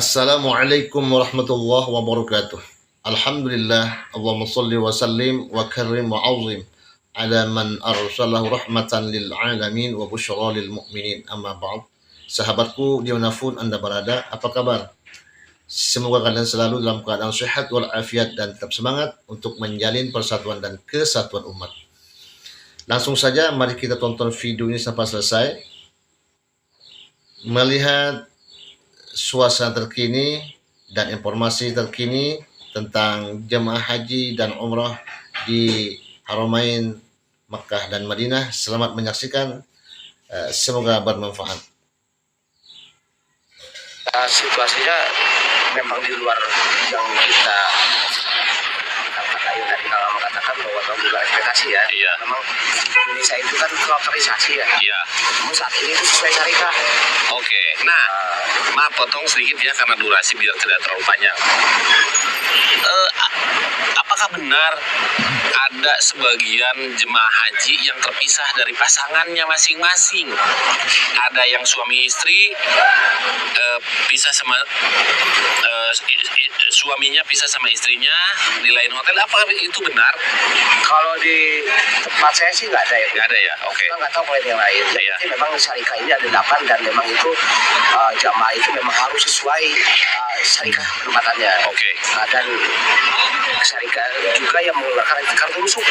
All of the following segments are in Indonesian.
Assalamualaikum warahmatullahi wabarakatuh. Alhamdulillah, Allahumma salli wa sallim wa karim wa azim ala man arsalahu rahmatan lil alamin wa busyra lil mu'minin amma ba'd. Sahabatku dimanapun Anda berada, apa kabar? Semoga kalian selalu dalam keadaan sehat walafiat dan tetap semangat untuk menjalin persatuan dan kesatuan umat. Langsung saja mari kita tonton video ini sampai selesai. Melihat suasana terkini dan informasi terkini tentang jemaah haji dan umrah di Haramain Makkah dan Madinah. Selamat menyaksikan, semoga bermanfaat. Situasinya memang di luar yang kita tadi kalau mengatakan bahwa di luar ekspektasi ya. Iya. Memang Indonesia itu kan kloterisasi ya. Iya. Namun saat ini itu sesuai syariah. Oke. Nah, maaf potong sedikit ya karena durasi biar tidak terlalu panjang. Apakah benar ada sebagian jemaah haji yang terpisah dari pasangannya masing-masing? Ada yang suami istri pisah sama suaminya pisah sama istrinya di lain hotel. Apakah itu benar? Kalau di tempat saya sih nggak ada ya. Nggak ada ya? Oke. Kita nggak tahu kalau yang lain. Iya. Jadi memang syariah ini ada 8 dan memang itu jamaah itu memang harus sesuai syariah penempatannya. Oke. Dan syariah juga yang mengeluarkan kartu rusuk.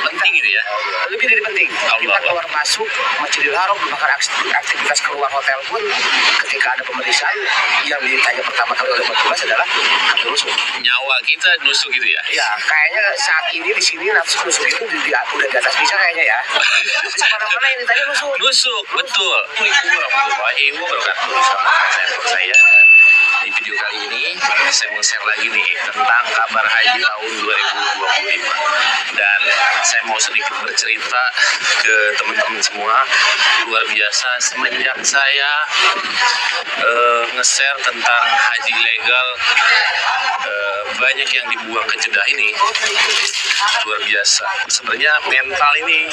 Penting itu ya? Lebih dari penting. Kita keluar masuk Masjidil Haram, bahkan aktivitas keluar hotel pun ketika ada pemeriksaan yang ditanya pertama kali oleh petugas adalah kartu rusuk. Nyawa kita nusuk gitu ya? Ya, kayaknya saat ini di sini nafsu nusuk itu udah di atas bisa kayaknya ya. Bisa mana-mana yang ditanya nusuk. Nusuk, betul. Warahmatullahi wabarakatuh. Saya di video kali ini saya mau share lagi nih tentang kabar haji tahun 2025 dan saya mau sedikit bercerita ke teman-teman semua. Luar biasa semenjak saya nge-share tentang haji ilegal, banyak yang dibuang ke Jeddah ini. Luar biasa. Sebenarnya mental ini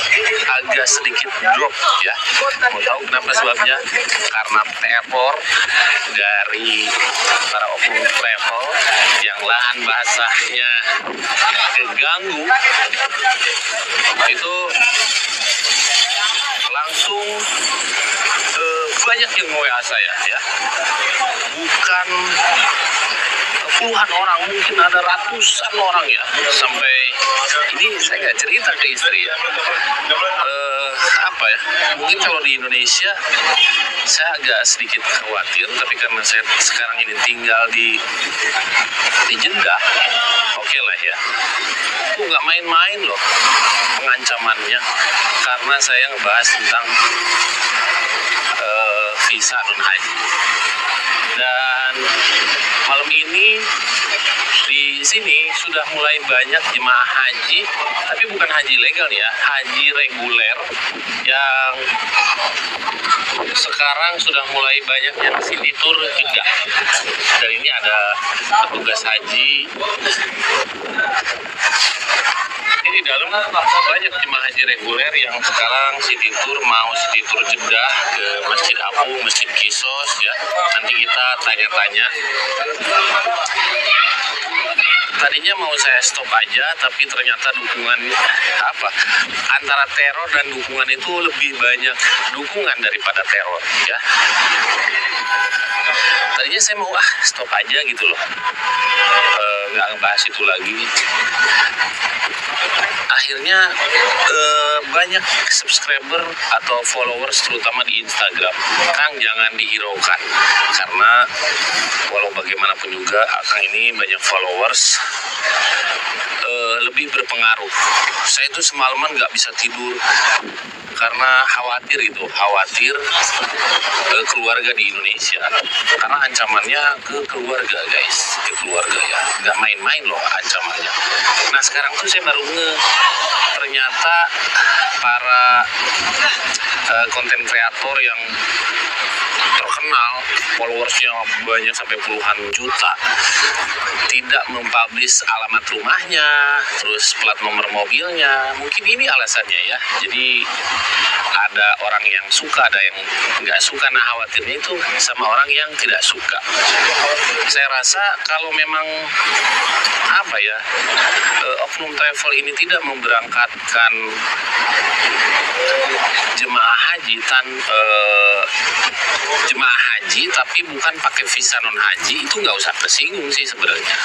agak sedikit drop ya. Mau tahu kenapa sebabnya? Karena teror dari para oknum travel yang lahan basahnya keganggu, itu langsung banyak yang WA saya ya. Bukan puluhan orang, mungkin ada ratusan orang ya. Sampai ini saya nggak cerita ke istri ya. Apa ya? Mungkin kalau di Indonesia saya agak sedikit khawatir, tapi karena saya sekarang ini tinggal di Jeddah, oke lah ya. Itu nggak main-main loh pengancamannya, karena saya ngebahas tentang visa non haji. Dan malam ini di sini sudah mulai banyak jemaah haji, tapi bukan haji legal ya, haji reguler yang sekarang sudah mulai banyak yang sini tur Jeddah. Dan ini ada petugas haji. Ini di dalam banyak jemaah haji reguler yang sekarang city tour, mau city tour Jeddah ke Masjid Abu, Masjid Kisos ya. Nanti kita tanya-tanya. Tadinya mau saya stop aja, tapi ternyata dukungan antara teror dan dukungan itu lebih banyak dukungan daripada teror ya. Tadinya saya mau stop aja gitu loh, nggak ngebahas itu lagi. Akhirnya banyak subscriber atau followers terutama di Instagram. Kang, jangan dihiraukan, karena walau bagaimanapun juga Kang ini banyak followers, lebih berpengaruh. Saya itu semalaman nggak bisa tidur karena khawatir keluarga di Indonesia, karena ancamannya ke keluarga guys, ke keluarga ya, nggak main-main loh ancamannya. Nah sekarang tuh saya baru ternyata para konten kreator yang terkenal, followersnya banyak sampai puluhan juta, tidak mempublish alamat rumahnya, terus plat nomor mobilnya. Mungkin ini alasannya ya. Jadi ada orang yang suka, ada yang nggak suka. Nah, khawatirnya itu sama orang yang tidak suka. Saya rasa kalau memang oknum travel ini tidak memberangkatkan jemaah haji tapi bukan pakai visa non haji, itu nggak usah tersinggung sih sebenarnya.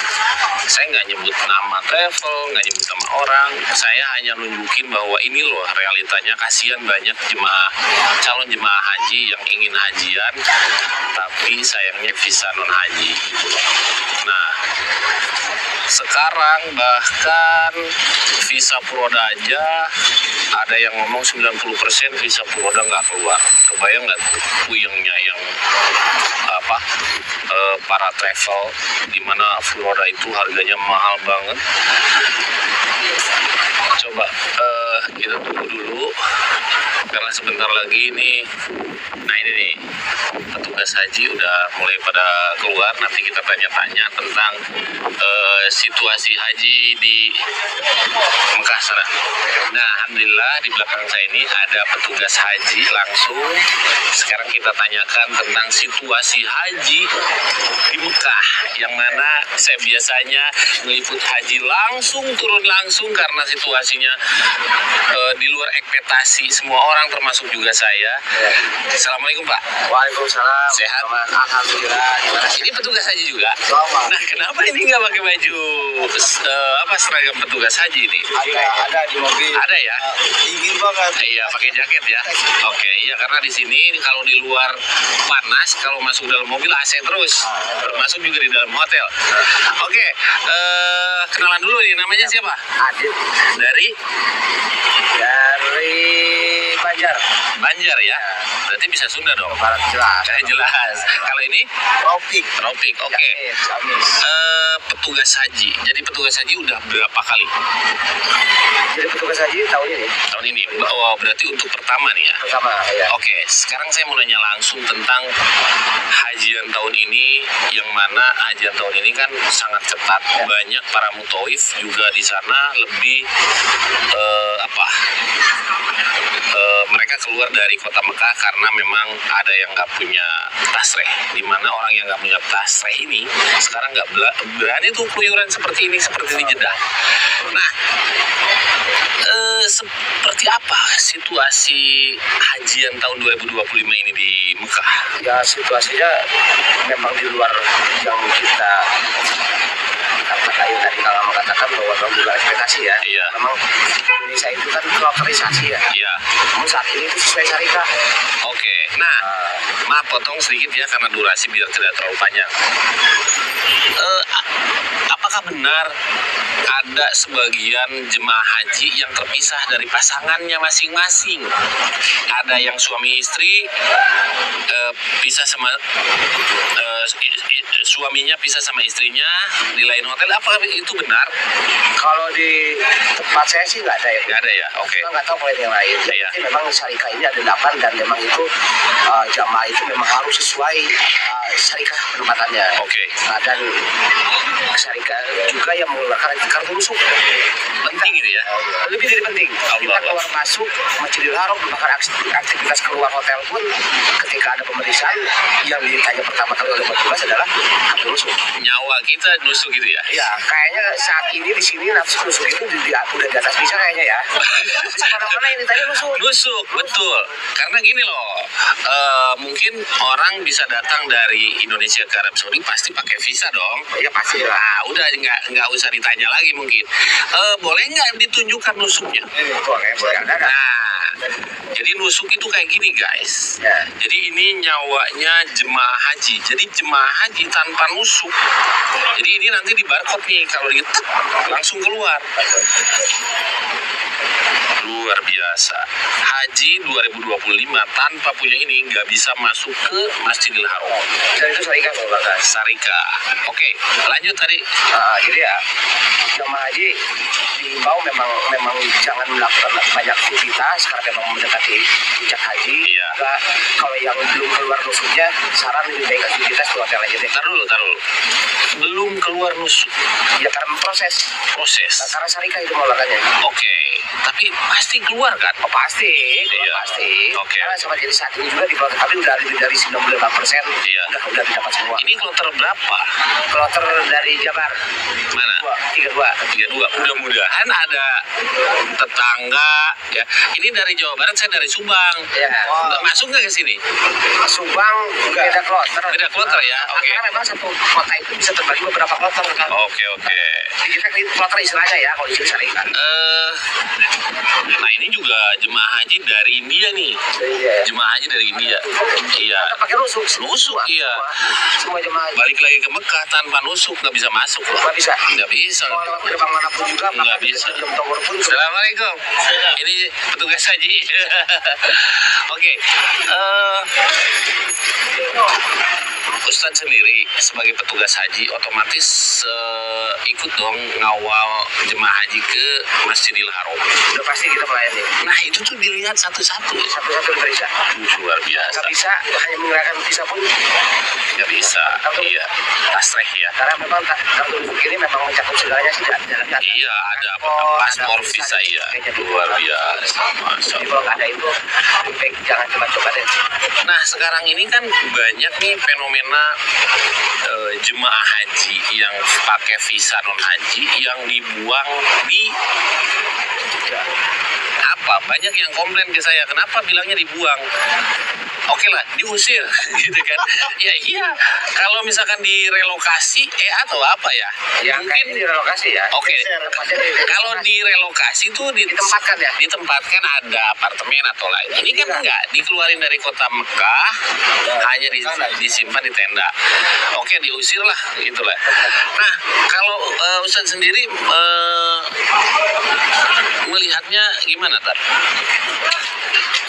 Saya nggak nyebut nama travel, nggak nyebut nama orang, saya hanya nunjukin bahwa ini loh realitanya. Kasihan banyak calon jemaah haji yang ingin hajian tapi sayangnya visa non haji. Nah, sekarang bahkan visa Puroda aja ada yang ngomong 90% visa Puroda nggak keluar. Kebayang nggak puyengnya yang para travel, di mana Puroda itu harganya mahal banget. Coba kita tunggu dulu karena sebentar lagi nih. Nah, ini nih petugas haji udah mulai pada keluar. Nanti kita tanya-tanya tentang situasi haji di Mekah sana. Nah, alhamdulillah di belakang saya ini ada petugas haji langsung. Sekarang kita tanyakan tentang situasi haji di Mekah, yang mana saya biasanya meliput haji langsung, turun langsung karena situasinya di luar ekspektasi semua orang, termasuk juga saya. Assalamualaikum Pak. Waalaikumsalam. Sehat? Alhamdulillah. Gimana? Ini petugas haji juga? Sama. Nah, kenapa ini nggak pakai baju seragam petugas haji ini? Ada di mobil. Ada ya? Dingin banget. Iya, pakai jaket ya. Oke, iya, karena di sini kalau di luar panas, kalau masuk dalam mobil AC terus, termasuk juga di dalam hotel. Oke, kenalan dulu nih, namanya siapa? Adit Dari Banjar. Banjar ya? Berarti bisa Sunda dong? Barat jelas. Jelas. Kalau ini? Tropik, oke. Ciamis. Petugas haji. Jadi petugas haji udah berapa kali? Jadi petugas haji tahun ini. Tahun ini? Oh, berarti untuk pertama nih ya? Pertama ya. Oke, sekarang saya mau nanya langsung tentang hajian tahun ini, yang mana hajian tahun ini kan sangat ketat. Banyak para mutawif juga di sana lebih mereka keluar dari kota Mekah karena memang ada yang nggak punya tasreh. Di mana orang yang nggak punya tasreh ini sekarang nggak berani tuh keluyuran seperti ini, seperti di Jeddah. Nah, seperti apa situasi hajian tahun 2025 ini di Mekah? Ya, situasinya memang di luar yang kita katakan tadi, kalau mengatakan bahwa di luar ekspektasi ya. Iya. Memang Indonesia itu kan kloterisasi ya. Iya. Namun saat ini itu sesuai syarikat. Oke. Nah, maaf potong sedikit ya karena durasi biar tidak terlalu panjang. Apakah benar ada sebagian jemaah haji yang terpisah dari pasangannya masing-masing? Ada yang suami istri pisah sama suaminya pisah sama istrinya di lain hotel. Apakah itu benar? Kalau di tempat saya sih nggak ada ya. Nggak ada ya? Oke. Kita nggak tahu kalau yang lain. Iya. Jadi memang syarikat ini ada 8 dan memang itu jamaah itu memang harus sesuai syarikat penempatannya. Oke. Nah, dan syarikat juga yang mengeluarkan kartu rusuk. Penting itu ya? Lebih dari penting. Kita keluar masuk Masjidil Haram, bahkan aktivitas keluar hotel pun ketika ada pemeriksaan yang ditanya pertama kali oleh petugas adalah kartu rusuk. Nyawa kita nusuk gitu ya? Iya, kayaknya saat ini di sini nafsu nusuk itu udah di atas bisa kayaknya ya. Bisa mana-mana yang ditanya nusuk. Nusuk, betul. Karena gini loh, mungkin orang bisa datang dari Indonesia ke Arab Saudi pasti pakai visa dong. Ya pasti lah. Nah, udah nggak usah ditanya lagi mungkin. Boleh nggak ditunjukkan nusuknya? Boleh ada. Nah, jadi nusuk itu kayak gini guys. Ya. Jadi ini nyawanya jemaah haji. Jadi jemaah haji tanpa nusuk. Jadi ini nanti di barcode nih, kalau diketuk langsung keluar. Luar biasa. Haji 2025 tanpa punya ini nggak bisa masuk ke Masjidil Haram. Dan itu syarikat menggunakan. Syarikat. Oke, lanjut tadi. Jadi ya jamaah haji diimbau memang jangan melakukan banyak aktivitas karena memang mendekati puncak haji. Iya. Juga kalau yang belum keluar nusuknya, saran lebih baik aktivitas di hotel aja deh. Tar dulu. Belum keluar nusuk. Ya karena proses. Karena syarikat itu mau makanya. Oke. Tapi pasti keluar kan? Oh, pasti. Iya. Pasti. Oke. Karena sama jadi saat ini juga di kloter kami udah lebih dari 95%. Iya. Udah didapat semua. Ini kloter berapa? Kloter dari Jabar. Mana? 32. Mudah-mudahan ada tetangga ya. Ini dari Jawa Barat, saya dari Subang. Ya. Nggak masuk nggak ke sini? Subang beda kloter. Beda kloter ya? Oke. Karena memang satu kota itu bisa terbagi beberapa kloter kan. Oke. Jadi kita kloter istilahnya ya kalau di sini syarikat. Nah ini juga jemaah haji dari India nih. Iya. Jemaah haji dari India. Iya. Kita pakai nusuk. Nusuk, iya. Semua jemaah haji. Balik lagi ke Mekah tanpa nusuk nggak bisa masuk loh. Nggak bisa. Nggak bisa. Mau lewat gerbang manapun juga. Nggak bisa. Jam tower pun. Assalamualaikum. Ini petugas haji. Oke. Ustadz sendiri sebagai petugas haji otomatis ikut dong ngawal jemaah haji ke Masjidil Haram. Udah pasti kita melayani. Nah itu tuh dilihat satu-satu ya. Satu-satu diperiksa. Luar biasa. Nggak bisa hanya menggunakan visa pun. Nggak bisa. Iya. Tasreh ya. Karena memang kartu duduk ini memang mencakup segalanya sih dalam data. Iya ada paspor visa ya. Luar biasa. Masya Jadi Allah. kalau nggak ada itu, baik jangan coba-coba deh. Nah sekarang ini kan banyak nih fenomena jemaah haji yang pakai visa non haji yang dibuang di apa? Banyak yang komplain ke saya, kenapa bilangnya dibuang? Oke lah, diusir gitu kan. Ya iya, kalau misalkan direlokasi atau apa ya? Ya Mungkin mungkin direlokasi ya. Oke. Kalau direlokasi tuh Ditempatkan ya? Ditempatkan ada apartemen atau lain. Ini kan enggak dikeluarin dari kota Mekah, hanya disimpan di tenda. Oke, diusir lah gitulah. Nah, kalau Ustadz sendiri melihatnya gimana, Tar?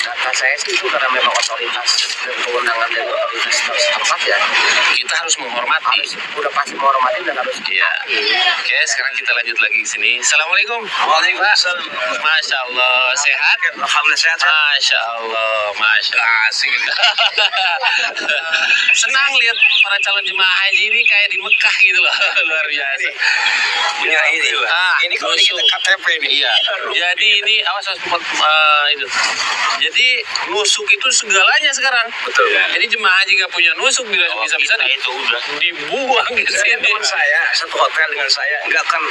Kata saya sih itu karena memang otoritas dan kewenangan dari otoritas setempat ya. Kita harus menghormati. Udah pasti menghormati dan harus. Iya. Oke, sekarang kita lanjut lagi ke sini. Assalamualaikum. Waalaikumsalam. Masya Allah, sehat? Alhamdulillah sehat. Masya Allah, Masya Allah. Asik. Senang lihat para calon jemaah haji ini kayak di Mekah gitu loh. Luar biasa. Punya ini. Ini kalau nusuk. kita KTP nih. Iya. Jadi ini awas itu. Jadi nusuk itu segalanya sekarang. Betul. Jadi jemaah haji nggak punya nusuk bisa itu udah dibuang di sini. Teman saya satu hotel dengan saya nggak akan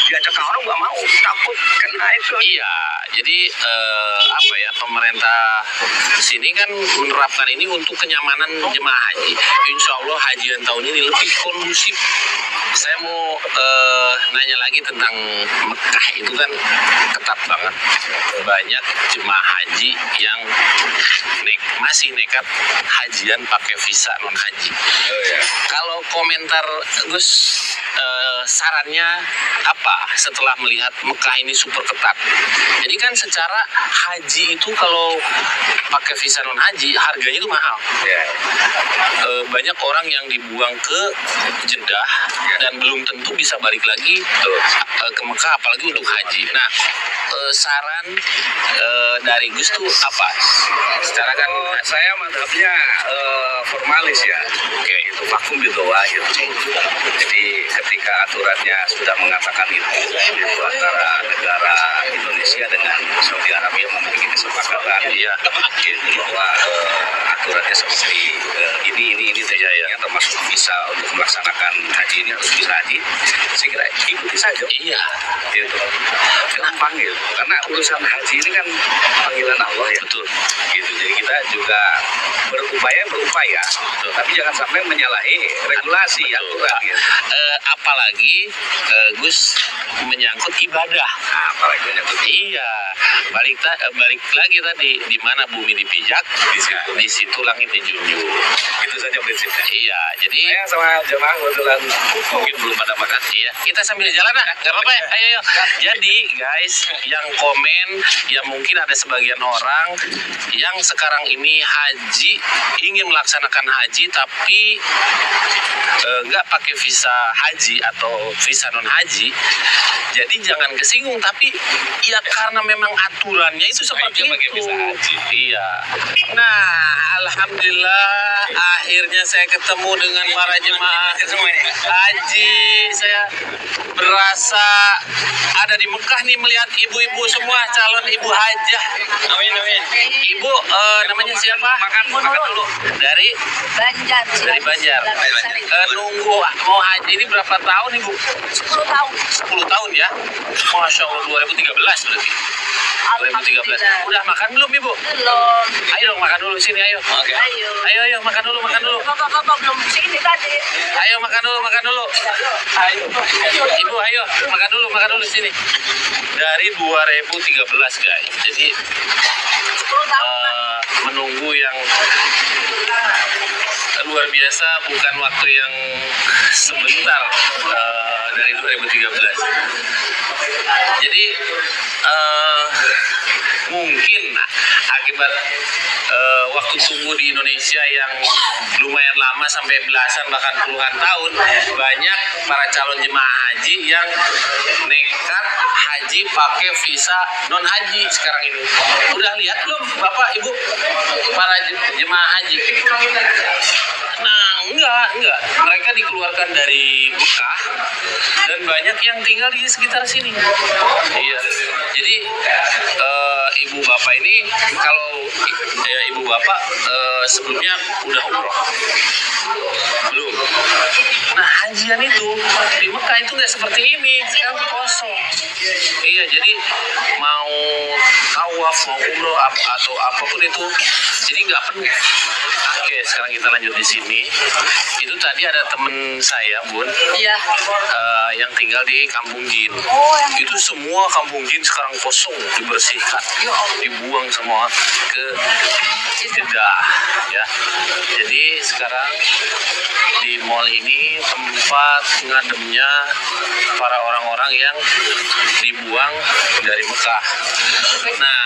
diajak ke orang nggak mau, takut kena itu. Iya, jadi apa ya, pemerintah sini kan menerapkan ini untuk kenyamanan jemaah haji. Insya Allah hajian tahun ini lebih kondusif. Saya mau nanya lagi tentang Mekah itu kan ketat banget. Banyak jemaah haji yang masih nekat hajian pakai visa non haji. Kalau komentar Gus, sarannya apa setelah melihat Mekah ini super ketat? Jadi kan secara haji itu kalau pakai visa non haji harganya itu mahal. Banyak orang yang dibuang ke Jeddah dan belum tentu bisa balik lagi ke Mekah apalagi untuk haji. Nah, saran dari Gus tuh apa? Secara kan saya madhabnya formalis ya. oke, Itu vakum di bawah gitu. Jadi ketika aturannya sudah mengatakan itu antara negara Indonesia dengan Saudi Arabia memiliki kesepakatan Iya. bahwa aturannya seperti ini ya, termasuk visa untuk melaksanakan haji ini harus bisa haji. Saya kira ikuti saja. iya, Gitu. Gampang gitu. Karena urusan haji ini kan panggilan Allah ya. betul. Gitu. Jadi kita juga berupaya, tapi jangan sampai menyalahi regulasi aturan gitu. Apalagi Gus menyangkut ibadah. Apalagi menyangkut Iya, balik lagi tadi, di mana bumi dipijak, di situ langit dijunjung. itu saja prinsipnya. Iya, jadi Saya sama jemaah kebetulan mungkin belum pada makan. Iya, kita sambil jalan lah, nggak apa-apa ya. Ayo. Jadi guys, yang komen, ya mungkin ada sebagian orang yang sekarang ini haji, ingin melaksanakan haji tapi nggak pakai visa haji atau visa non haji. Jadi jangan kesinggung, tapi ya karena memang aturannya itu seperti itu. Iya. Nah, alhamdulillah akhirnya saya ketemu dengan para jemaah haji. Saya berasa ada di Mekah nih, melihat ibu-ibu semua calon ibu hajah. Amin, amin. Ibu namanya siapa? Makan dulu. Dari Banjar. dari Banjar. Nunggu mau haji ini berapa tahun Ibu? 10 tahun. 10 tahun ya. Masya Allah, 2013 berarti. 2013. Udah makan belum Ibu? Belum. Ayo dong makan dulu sini, ayo. Oke. Ayo. Ayo makan dulu. Bapak belum sini tadi. Ayo makan dulu. Ayo. Ibu ayo makan dulu sini. Dari 2013 guys. Jadi 10 tahun. menunggu yang luar biasa, bukan waktu yang sebentar, dari 2013. Jadi mungkin akibat waktu tunggu di Indonesia yang lumayan lama sampai belasan bahkan puluhan tahun, banyak para calon jemaah haji yang nekat haji pakai visa non haji sekarang ini. Udah lihat belum Bapak Ibu para jemaah haji? Nah, enggak. Mereka dikeluarkan dari Mekah dan banyak yang tinggal di sekitar sini. Iya. Jadi ibu bapak ini, kalau ya ibu bapak sebelumnya udah umroh belum? Nah, hajian itu di Mekah itu nggak seperti ini, sekarang kosong. Iya, jadi mau tawaf, mau umroh atau apapun itu, jadi nggak penuh. Oke, sekarang kita lanjut di sini. Itu tadi ada temen saya, Bun. Iya. Yang tinggal di Kampung Jin. Oh, yang Itu semua Kampung Jin sekarang kosong, dibersihkan, dibuang semua ke Jeddah, ya. Jadi sekarang di mall ini tempat ngademnya para orang-orang yang dibuang dari Mekah. Nah,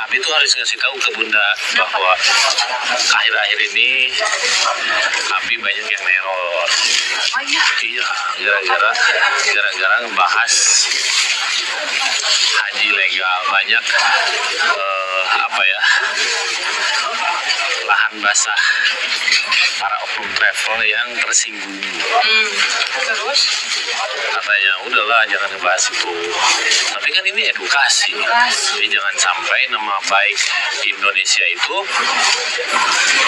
Abi itu harus ngasih tahu ke Bunda bahwa akhir-akhir ini Abi banyak yang neror. Iya, gara-gara ngebahas haji legal, banyak lahan basah para oknum travel yang tersinggung. terus Katanya udahlah jangan ngebahas itu. Tapi kan ini edukasi. Jadi jangan sampai nama baik Indonesia itu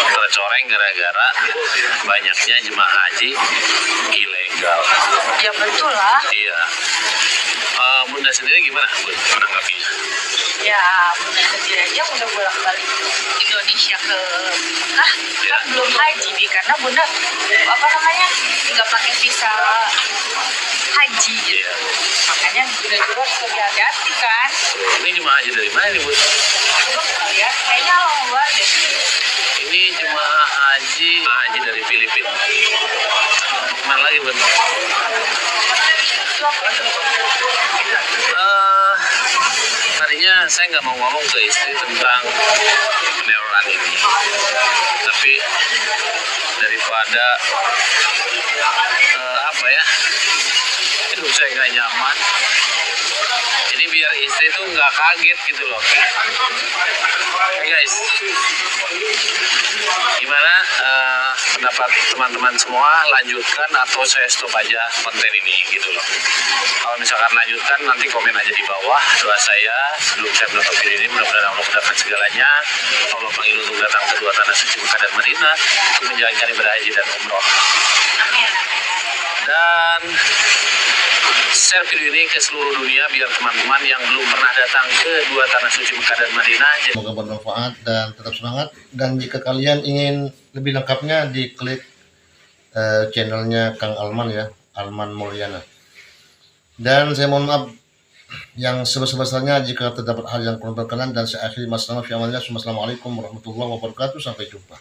tercoreng gara-gara banyaknya jemaah haji ilegal. ya betul lah. Iya. Bunda sendiri gimana Bun menanggapinya? Ya Bunda sendiri aja udah bolak-balik Indonesia ke Mekah Ya. kan belum haji Bi, karena Bunda nggak pakai visa haji gitu. Iya. Makanya Bunda juga harus lebih hati-hati kan. Ini jemaah haji dari mana nih Bun? Coba lihat kayaknya orang luar deh. Ini jemaah haji dari Filipina. Mana lagi Bun? Tadinya saya nggak mau ngomong ke istri tentang peneroran ini, tapi daripada hidup saya nggak nyaman, jadi biar istri tuh nggak kaget gitu loh. Hey guys, gimana pendapat teman-teman semua, lanjutkan atau saya stop aja konten ini gitu loh? Kalau misalkan lanjutkan, nanti komen aja di bawah. Doa saya sebelum saya menutup video ini, mudah-mudahan Allah mudahkan segalanya. Allah panggil untuk datang ke dua tanah suci Mekah dan Madinah untuk menjalankan ibadah haji dan umroh. Dan share video ini ke seluruh dunia biar teman-teman yang belum pernah datang ke dua tanah suci Mekah dan Madinah. Semoga bermanfaat dan tetap semangat. Dan jika kalian ingin lebih lengkapnya, diklik channelnya Kang Alman ya, Alman Mulyana. Dan saya mohon maaf yang sebesar-besarnya jika terdapat hal yang kurang berkenan, dan saya akhiri. Assalamualaikum warahmatullahi wabarakatuh. Sampai jumpa.